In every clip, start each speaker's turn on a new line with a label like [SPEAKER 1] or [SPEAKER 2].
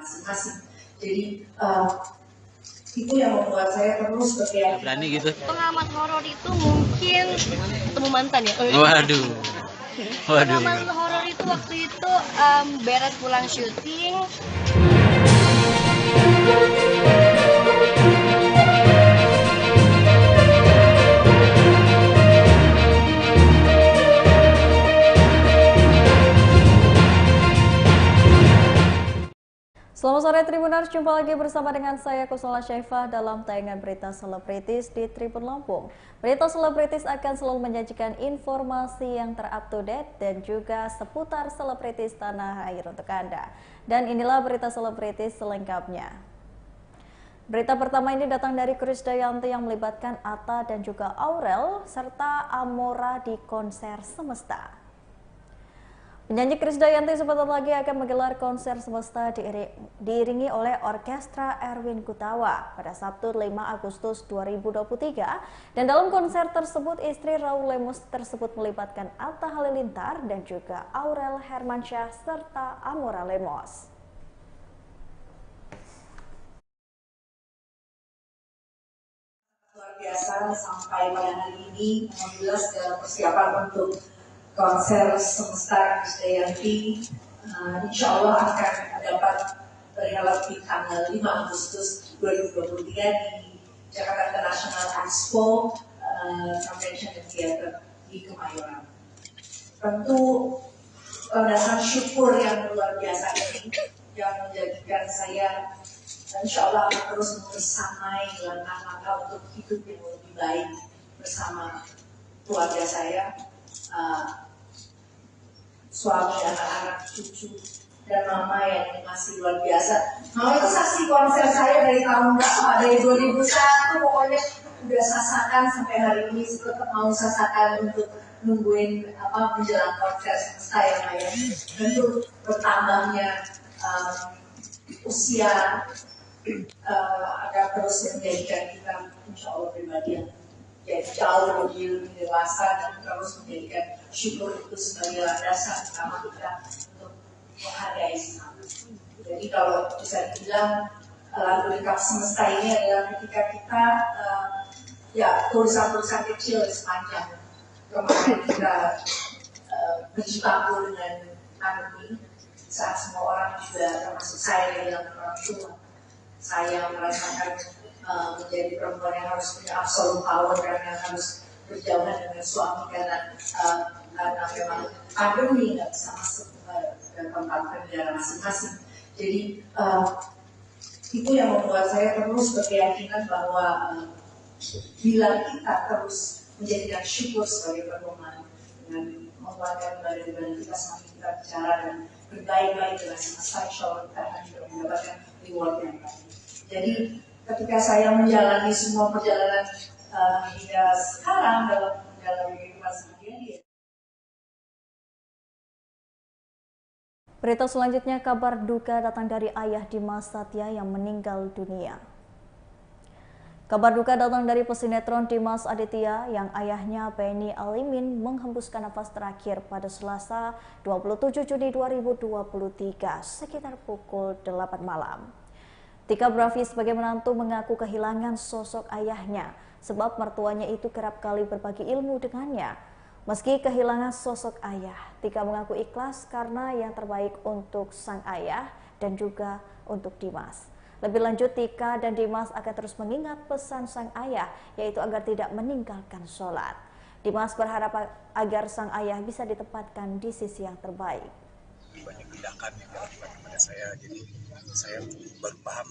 [SPEAKER 1] masing-masing. Jadi itu yang membuat saya terus berkeyakinan.
[SPEAKER 2] Berani gitu.
[SPEAKER 3] Pengamat horor itu mungkin ketemu mantan ya.
[SPEAKER 2] Waduh.
[SPEAKER 3] Pengamat horor itu waktu itu beres pulang syuting.
[SPEAKER 4] Selamat sore Tribuners, jumpa lagi bersama dengan saya Kusala Syaifah dalam tayangan berita selebritis di Tribun Lampung. Berita selebritis akan selalu menyajikan informasi yang ter-up-to-date dan juga seputar selebritis tanah air untuk Anda. Dan inilah berita selebritis selengkapnya. Berita pertama ini datang dari Krisdayanti yang melibatkan Atta dan juga Aurel serta Amora di konser Semesta. Penyanyi Krisdayanti sebentar lagi akan menggelar konser Semesta diiringi oleh Orkestra Erwin Gutawa pada Sabtu 5 Agustus 2023 dan dalam konser tersebut istri Raul Lemos tersebut melibatkan Atta Halilintar dan juga Aurel Hermansyah serta Amora Lemos.
[SPEAKER 1] Luar biasa sampai pada hari ini, alhamdulillah segala persiapan untuk konser Semesta Krisdayanti insya Allah akan dapat berhelap di tanggal 5 Agustus 2023 di Jakarta International Expo Convention and Theater di Kemayoran. Tentu landasan syukur yang luar biasa ini yang menjadikan saya insya Allah akan terus membersamai langkah-langkah untuk hidup yang lebih baik bersama keluarga saya, suami, anak-anak, cucu, dan mama yang masih luar biasa. Mama itu saksi konser saya dari tahun berapa? Dari 2001, pokoknya udah sasakan sampai hari ini tetap mau sasakan untuk nungguin menjelang konser Semesta ya Maya. Tentu bertambahnya usia akan terus menjadikan kita insya Allah pribadi yang jauh lebih dewasa dan terus menjadikan syukur itu sebagai landasan utama kita untuk menghargai sesama. Jadi kalau bisa dibilang lagu lengkap Semesta ini adalah ketika kita tulisan-tulisan kecil sepanjang kemarin kita berjibaku dengan pandemi saat semua orang juga termasuk saya yang bilang orang tua. Saya merasakan menjadi perempuan yang harus punya absolute power karena harus berjauhan dengan suami karena memang pandemi nggak bisa masuk ke tempat negara masing-masing. Jadi itu yang membuat saya terus berkeyakinan bahwa bila kita terus menjadikan syukur sebagai perempuan dengan menguatkan badan kita semakin kita bicara dan berbaik-baik dengan Semesta, insya Allah kita akan juga mendapatkan reward yang baik. Jadi ketika saya menjalani semua perjalanan hingga sekarang dalam kehidupan sehari-hari.
[SPEAKER 4] Berita selanjutnya, kabar duka datang dari ayah Dimas Satya yang meninggal dunia. Kabar duka datang dari pesinetron Dimas Aditya yang ayahnya Benny Alimin menghembuskan nafas terakhir pada Selasa 27 Juni 2023 sekitar pukul 8 malam. Tika Brafi sebagai menantu mengaku kehilangan sosok ayahnya sebab mertuanya itu kerap kali berbagi ilmu dengannya. Meski kehilangan sosok ayah, Tika mengaku ikhlas karena yang terbaik untuk sang ayah dan juga untuk Dimas. Lebih lanjut, Tika dan Dimas akan terus mengingat pesan sang ayah, yaitu agar tidak meninggalkan sholat. Dimas berharap agar sang ayah bisa ditempatkan di sisi yang terbaik.
[SPEAKER 5] Banyak tindakan yang dilakukan kepada saya, jadi saya baru paham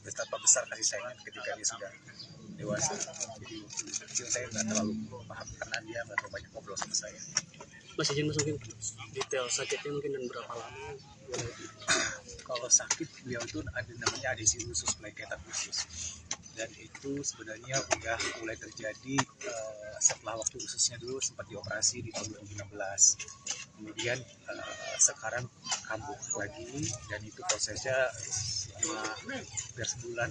[SPEAKER 5] betapa besar kasih sayangnya ketika dia sudah dewasa. Jadi kecil saya nggak terlalu paham karena dia nggak terlalu banyak ngobrol sama saya.
[SPEAKER 6] Mas izin masukin detail sakitnya mungkin dan berapa lama?
[SPEAKER 5] Kalau sakit beliau itu ada namanya adesi usus, peleketan usus, dan itu sebenarnya udah mulai terjadi setelah waktu ususnya dulu sempat dioperasi di tahun 2016. Kemudian sekarang kambuh lagi dan itu prosesnya selama hampir sebulan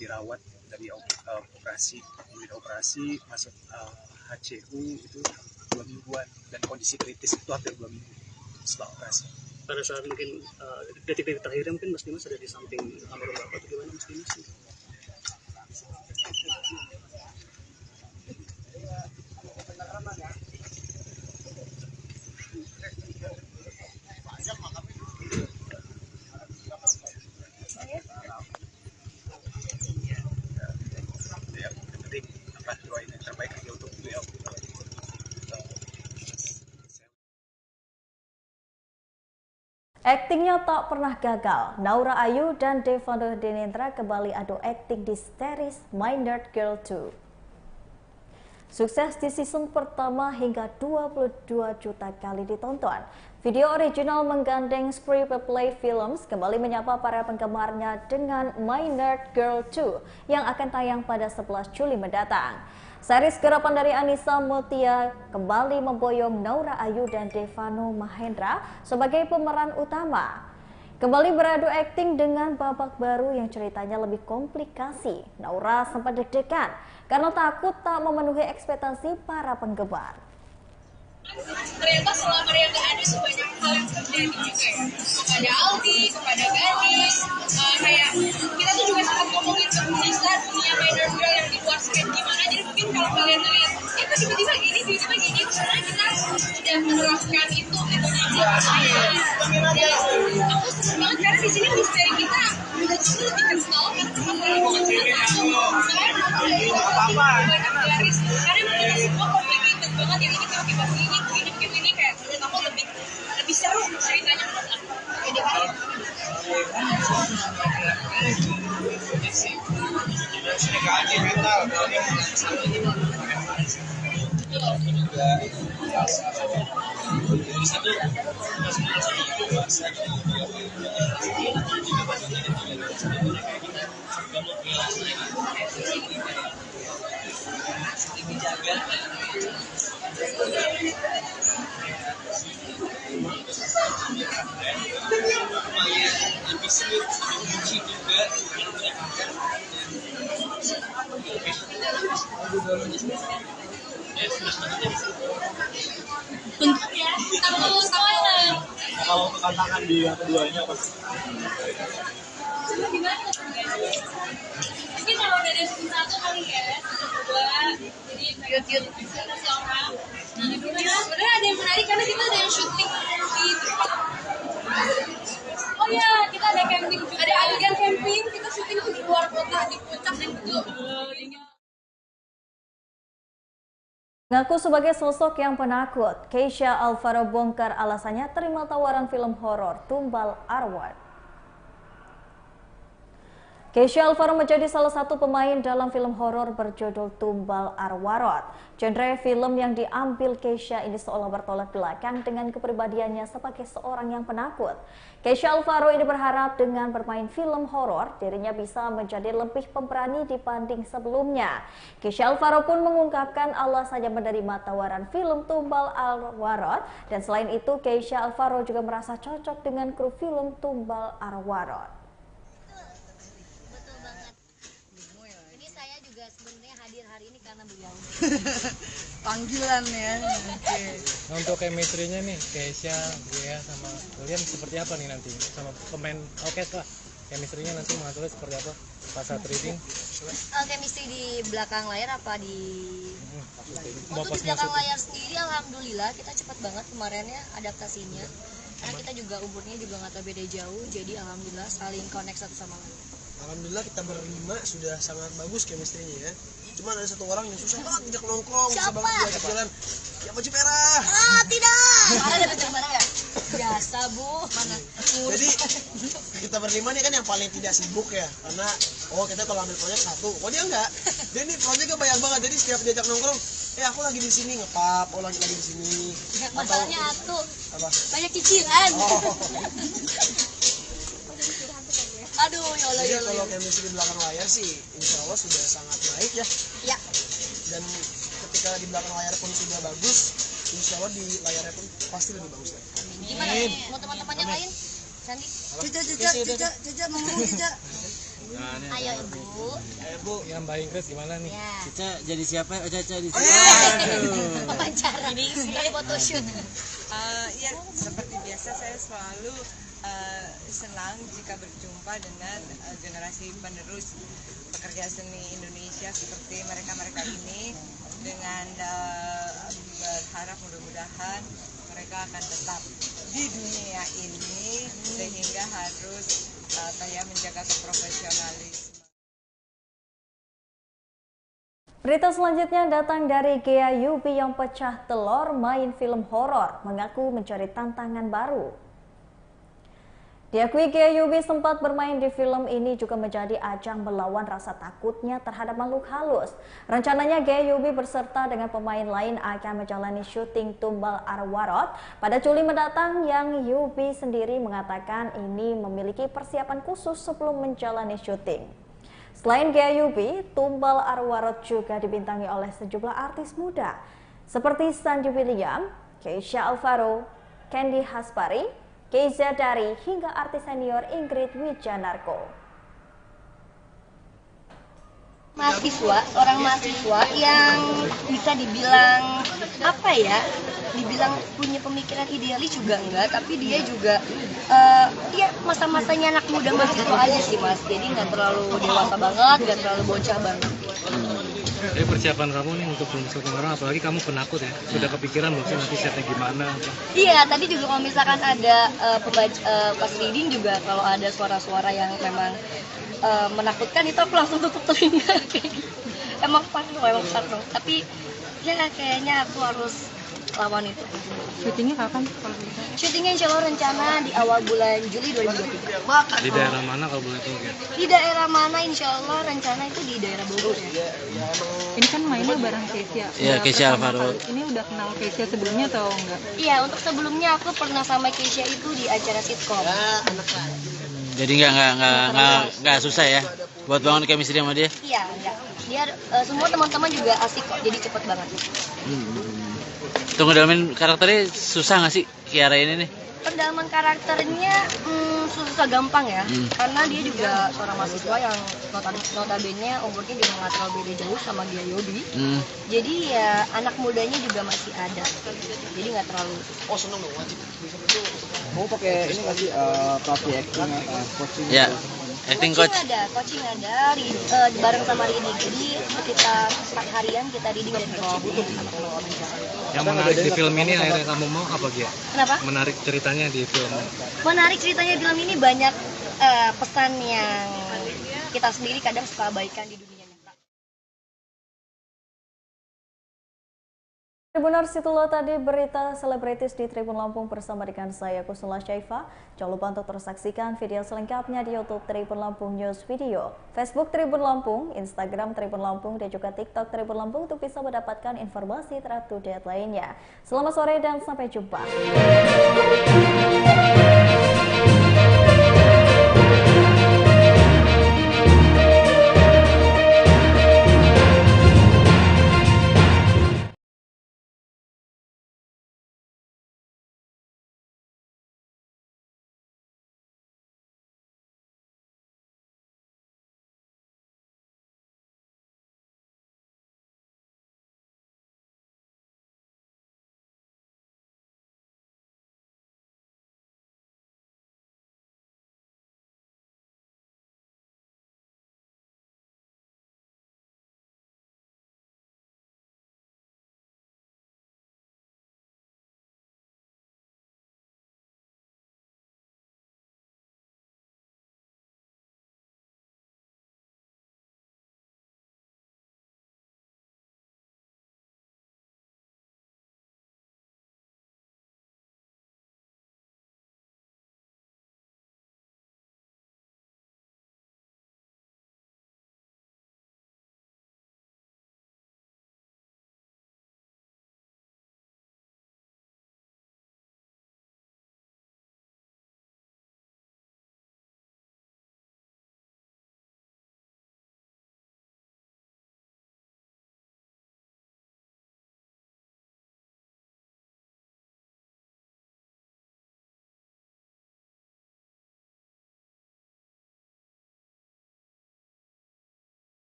[SPEAKER 5] dirawat dari operasi, kemudian operasi masuk HCU itu 2 mingguan dan kondisi kritis itu hampir 2 minggu setelah operasi.
[SPEAKER 6] pada saat mungkin detik-detik terakhirnya mungkin Mas Dimas ada di samping almarhum Bapak atau gimana Mas Dimas?
[SPEAKER 5] Ya, yang penting doain yang terbaik aja untuk beliau.
[SPEAKER 4] Aktingnya tak pernah gagal, Naura Ayu dan Devano Dinendra kembali adu akting di series My Nerd Girl 2. Sukses di season pertama hingga 22 juta kali ditonton. Video original menggandeng Screenplay Films kembali menyapa para penggemarnya dengan My Nerd Girl 2 yang akan tayang pada 11 Juli mendatang. Series garapan dari Anissa Mutia kembali memboyong Naura Ayu dan Devano Mahendra sebagai pemeran utama. Kembali beradu akting dengan babak baru yang ceritanya lebih komplikasi. Naura sempat deg-degan karena takut tak memenuhi ekspektasi para penggemar.
[SPEAKER 3] Ternyata selama dia nggak ada sebanyak hal yang terjadi juga ya, kepada Aldi, kepada Ganis, kayak kita tuh juga sempat ngomongin ke Nisa dunia minor girl yang di luar skate gimana. Jadi mungkin kalau kalian ngeliat kok tiba-tiba gini sebenarnya kita sudah menerapkan itu gitu. Dan aku seneng banget karena di sini misteri kita udah justru lebih kental karena cuma dari hubungan cerita. Selain banyak garis, karena kita semua complicated banget yang ini tiba-tiba begini kayak menurut aku lebih seru ceritanya menurut aku. Bentuknya kalau spoiler.
[SPEAKER 2] Kalau tantangan di yang keduanya apa?
[SPEAKER 3] Coba gimana? Mungkin kalau udah ada season 1 kali ya, season 2 jadi cute si orang. Sebenarnya ada yang menarik karena kita ada yang syuting di tempat. Oh iya, kita ada camping, ada adegan camping, kita syuting di luar kota di puncak dan itu.
[SPEAKER 4] Ngaku sebagai sosok yang penakut, Keisha Alvaro bongkar alasannya terima tawaran film horor Tumbal Arwah. Keisha Alvaro menjadi salah satu pemain dalam film horor berjudul Tumbal Arwarot. Genre film yang diambil Keisha ini seolah bertolak belakang dengan kepribadiannya sebagai seorang yang penakut. Keisha Alvaro ini berharap dengan bermain film horor, dirinya bisa menjadi lebih pemberani dibanding sebelumnya. Keisha Alvaro pun mengungkapkan alasannya menerima tawaran film Tumbal Arwarot, dan selain itu Keisha Alvaro juga merasa cocok dengan kru film Tumbal Arwarot.
[SPEAKER 3] Sebenarnya hadir hari ini karena beliau
[SPEAKER 7] panggilan ya. Oke.
[SPEAKER 2] Nah, untuk chemistry-nya nih, Keisha, Bea sama William seperti apa nih nanti? Sama pemain oke lah. Chemistry-nya nanti mengaturnya seperti apa? Pas saat reading?
[SPEAKER 3] chemistry di belakang layar apa di
[SPEAKER 2] Untuk
[SPEAKER 3] di belakang layar sendiri alhamdulillah kita cepat banget kemarin ya adaptasinya. Karena kita juga umurnya juga nggak terlalu beda jauh, jadi alhamdulillah saling connect satu sama lain.
[SPEAKER 7] Alhamdulillah kita berlima sudah sangat bagus chemistry-nya ya. Cuma ada satu orang yang susah banget diajak nongkrong, susah banget diajak jalan. Ya baju merah.
[SPEAKER 3] Ah tidak. Ada baju merah ya? Biasa bu. Mana?
[SPEAKER 7] Jadi kita berlima nih kan yang paling tidak sibuk ya, karena kita kalau ambil proyek satu, dia enggak. Dia ini proyeknya banyak banget, jadi setiap diajak nongkrong, aku lagi di sini ngepap, lagi di sini.
[SPEAKER 3] Masalahnya atuh.
[SPEAKER 7] Apa?
[SPEAKER 3] Banyak cicilan. Aduh, ya Allah,
[SPEAKER 7] jadi kalau chemistry di belakang layar sih, insya Allah sudah sangat baik ya.
[SPEAKER 3] Ya.
[SPEAKER 7] Dan ketika di belakang layar pun sudah bagus, insya Allah di layarnya pun pasti lebih bagus lagi.
[SPEAKER 3] Gimana? Mau teman-teman yang lain? Sandi?
[SPEAKER 7] Cica, mau ngomong Cica.
[SPEAKER 3] Ayo ibu.
[SPEAKER 2] Ayo Bu, yang Mbak Ingrid gimana nih?
[SPEAKER 3] Ya.
[SPEAKER 8] Cica jadi siapa? Cica di sini.
[SPEAKER 3] Wawancara. Ini sekali photoshoot.
[SPEAKER 9] Ya seperti biasa rasa saya selalu senang jika berjumpa dengan generasi penerus pekerja seni Indonesia seperti mereka-mereka ini, dengan berharap mudah-mudahan mereka akan tetap di dunia ini sehingga harus menjaga keprofesionalisme.
[SPEAKER 4] Berita selanjutnya datang dari Ghea Yubi yang pecah telur main film horor, mengaku mencari tantangan baru. Diakui Ghea Yubi sempat bermain di film ini juga menjadi ajang melawan rasa takutnya terhadap makhluk halus. Rencananya Ghea Yubi berserta dengan pemain lain akan menjalani syuting Tumbal Arwarot pada Juli mendatang, yang Yubi sendiri mengatakan ini memiliki persiapan khusus sebelum menjalani syuting. Selain Ghea Yubi, Tumbal Arwarot juga dibintangi oleh sejumlah artis muda seperti Sandy William, Keisha Alvaro, Candy Haspari, Keiza Dari, hingga artis senior Ingrid Wijanarko.
[SPEAKER 10] Seorang mahasiswa yang bisa dibilang dibilang punya pemikiran idealis juga enggak, tapi dia juga masa-masanya anak muda mahasiswa aja sih Mas, jadi nggak terlalu dewasa banget, nggak terlalu bocah banget.
[SPEAKER 2] Jadi persiapan kamu nih untuk syuting orang, apalagi kamu penakut ya, sudah kepikiran belum sih nanti setnya gimana?
[SPEAKER 10] Iya, tadi juga kalau misalkan ada pas reading juga kalau ada suara-suara yang memang menakutkan, itu aku langsung tutup telinga. Emang parno, tapi ya kayaknya aku harus lawan itu.
[SPEAKER 11] Syutingnya kapan?
[SPEAKER 10] Syutingnya insya Allah rencana di awal bulan Juli 2023.
[SPEAKER 2] Di daerah mana kalau boleh tahu ya?
[SPEAKER 10] Di daerah mana insya Allah rencana itu di daerah Bogor ya.
[SPEAKER 11] Ini kan mainnya bareng Keisha.
[SPEAKER 8] Iya, Keisha Alvaro.
[SPEAKER 11] Ini udah kenal Keisha sebelumnya atau enggak?
[SPEAKER 10] Iya, untuk sebelumnya aku pernah sama Keisha itu di acara sitkom.
[SPEAKER 8] Jadi nggak susah ya buat bangun chemistry sama dia?
[SPEAKER 10] Iya, enggak. Dia semua teman-teman juga asik kok, jadi cepet banget.
[SPEAKER 8] Tunggu, dalamin karakternya susah nggak sih Kiara ini nih?
[SPEAKER 10] Pendalaman karakternya susah gampang ya, karena dia juga seorang mahasiswa yang notabene umurnya juga nggak terlalu beda jauh sama Ghea Yubi. Jadi ya anak mudanya juga masih ada, jadi nggak terlalu.
[SPEAKER 7] Oh seneng dong, wajib.
[SPEAKER 12] Mau pakai ini nggak sih pelatih acting, coaching?
[SPEAKER 8] Ya, acting coach.
[SPEAKER 10] Coaching ada bareng sama reading. Jadi sekitar 4 harian kita reading dan coaching.
[SPEAKER 2] Yang menarik di film ini akhirnya kamu mau apa Gia?
[SPEAKER 10] Kenapa?
[SPEAKER 2] Menarik ceritanya di film.
[SPEAKER 10] Menarik ceritanya di film ini banyak pesan yang kita sendiri kadang suka abaikan di dunia nyata.
[SPEAKER 4] Tribuners, itulah tadi berita selebritis di Tribun Lampung bersama dengan saya Kusula Syaifa. Jangan lupa untuk terus saksikan video selengkapnya di YouTube Tribun Lampung News Video, Facebook Tribun Lampung, Instagram Tribun Lampung, dan juga TikTok Tribun Lampung untuk bisa mendapatkan informasi terupdate lainnya. Selamat sore dan sampai jumpa.